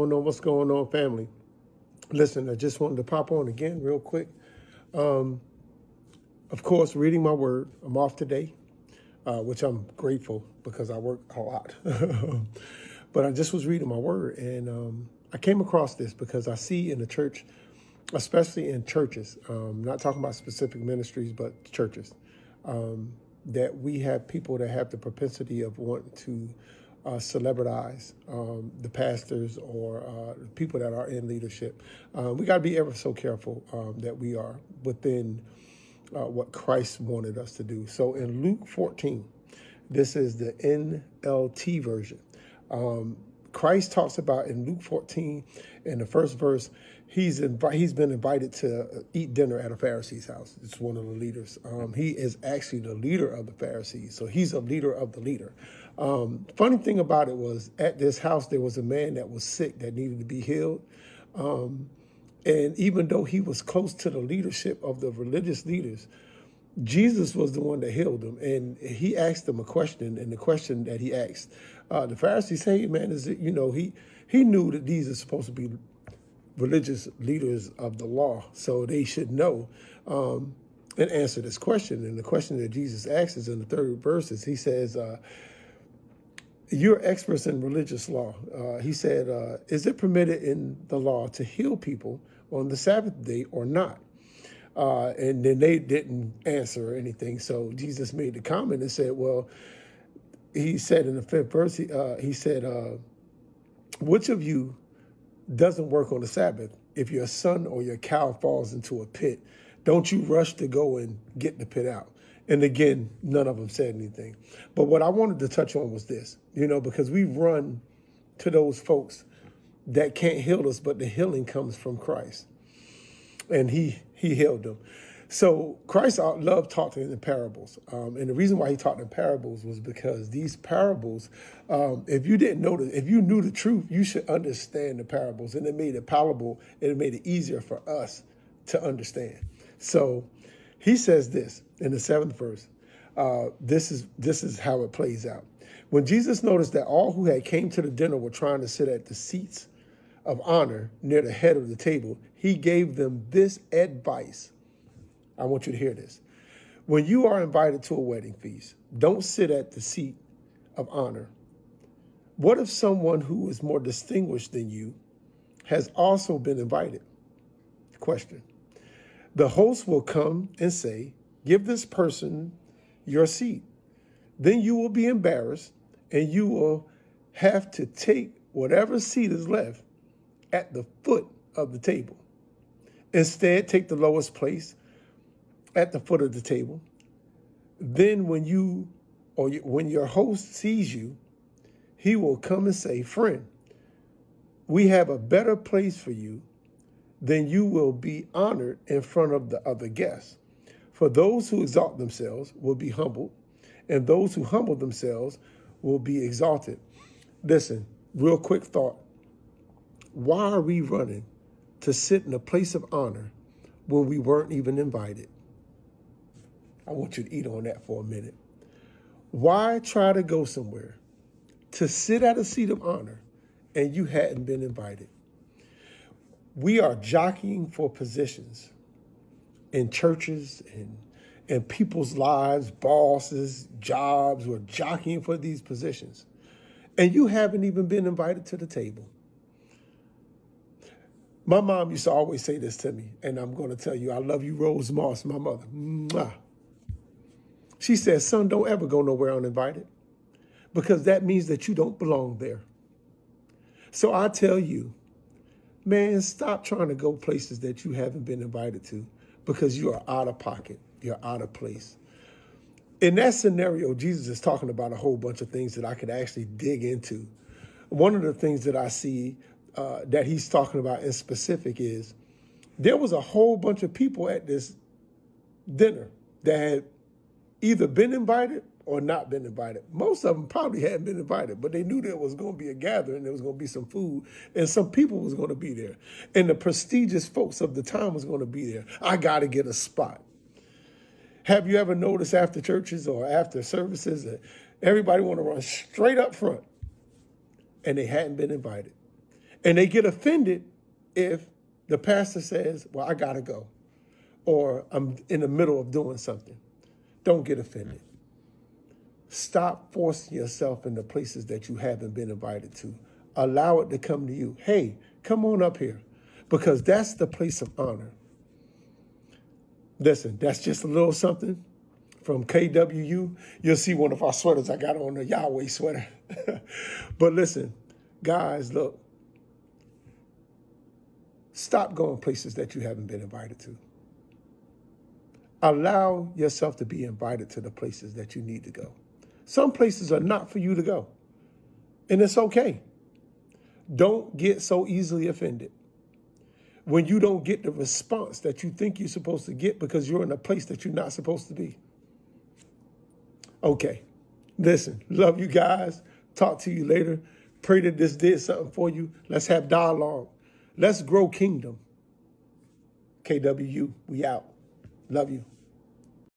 Don't know what's going on, family. Listen, I just wanted to pop on again real quick. Of course, reading my word. I'm off today, which I'm grateful because I work a lot. But I just was reading my word, and I came across this because I see in the church, especially in churches, not talking about specific ministries, but churches, that we have people that have the propensity of wanting to celebritize the pastors or people that are in leadership. We got to be ever so careful that we are within what Christ wanted us to do. So in Luke 14, this is the NLT version. Christ talks about in Luke 14, in the first verse, he's been invited to eat dinner at a Pharisee's house. It's one of the leaders. He is actually the leader of the Pharisees, so he's a leader of the leader. Funny thing about it was, at this house there was a man that was sick that needed to be healed. And even though he was close to the leadership of the religious leaders, Jesus was the one that healed him, and he asked them a question, and the question that he asked, the Pharisees say, hey, man, is it, he knew that these are supposed to be religious leaders of the law, so they should know and answer this question. And the question that Jesus asks is in the third verse. He says, you're experts in religious law. He said, is it permitted in the law to heal people on the Sabbath day or not? And then they didn't answer anything. So Jesus made the comment and said, well, he said in the fifth verse, he said, which of you doesn't work on the Sabbath? If your son or your cow falls into a pit, don't you rush to go and get the pit out? And again, none of them said anything. But what I wanted to touch on was this, because we run to those folks that can't heal us, but the healing comes from Christ. And he healed them. So Christ loved talking in parables. And the reason why he talked in parables was because these parables, if you didn't know if you knew the truth, you should understand the parables. And it made it palatable, and it made it easier for us to understand. So he says this in the seventh verse. This is how it plays out. When Jesus noticed that all who had came to the dinner were trying to sit at the seats of honor near the head of the table, he gave them this advice. I want you to hear this. When you are invited to a wedding feast, don't sit at the seat of honor. What if someone who is more distinguished than you has also been invited? Question. The host will come and say, give this person your seat. Then you will be embarrassed, and you will have to take whatever seat is left at the foot of the table. Instead, take the lowest place at the foot of the table. Then when your host sees you, he will come and say, friend, we have a better place for you. Then you will be honored in front of the other guests. For those who exalt themselves will be humbled, and those who humble themselves will be exalted. Listen, real quick thought. Why are we running to sit in a place of honor when we weren't even invited? I want you to eat on that for a minute. Why try to go somewhere to sit at a seat of honor and you hadn't been invited? We are jockeying for positions in churches and in people's lives, bosses, jobs. We're jockeying for these positions. And you haven't even been invited to the table. My mom used to always say this to me, and I'm going to tell you, I love you, Rose Moss, my mother. Mwah. She said, son, don't ever go nowhere uninvited, because that means that you don't belong there. So I tell you, man, stop trying to go places that you haven't been invited to, because you are out of pocket. You're out of place. In that scenario, Jesus is talking about a whole bunch of things that I could actually dig into. One of the things that I see that he's talking about in specific is there was a whole bunch of people at this dinner that had either been invited or not been invited. Most of them probably hadn't been invited, but they knew there was going to be a gathering, there was going to be some food, and some people was going to be there. And the prestigious folks of the time was going to be there. I got to get a spot. Have you ever noticed after churches or after services that everybody want to run straight up front, and they hadn't been invited? And they get offended if the pastor says, well, I got to go, or I'm in the middle of doing something. Don't get offended. Stop forcing yourself into places that you haven't been invited to. Allow it to come to you. Hey, come on up here, because that's the place of honor. Listen, that's just a little something from KWU. You'll see one of our sweaters I got on, the Yahweh sweater. But listen, guys, look, stop going places that you haven't been invited to. Allow yourself to be invited to the places that you need to go. Some places are not for you to go, and it's okay. Don't get so easily offended when you don't get the response that you think you're supposed to get because you're in a place that you're not supposed to be. Okay, listen, love you guys. Talk to you later. Pray that this did something for you. Let's have dialogue. Let's grow kingdom. KWU, we out. Love you.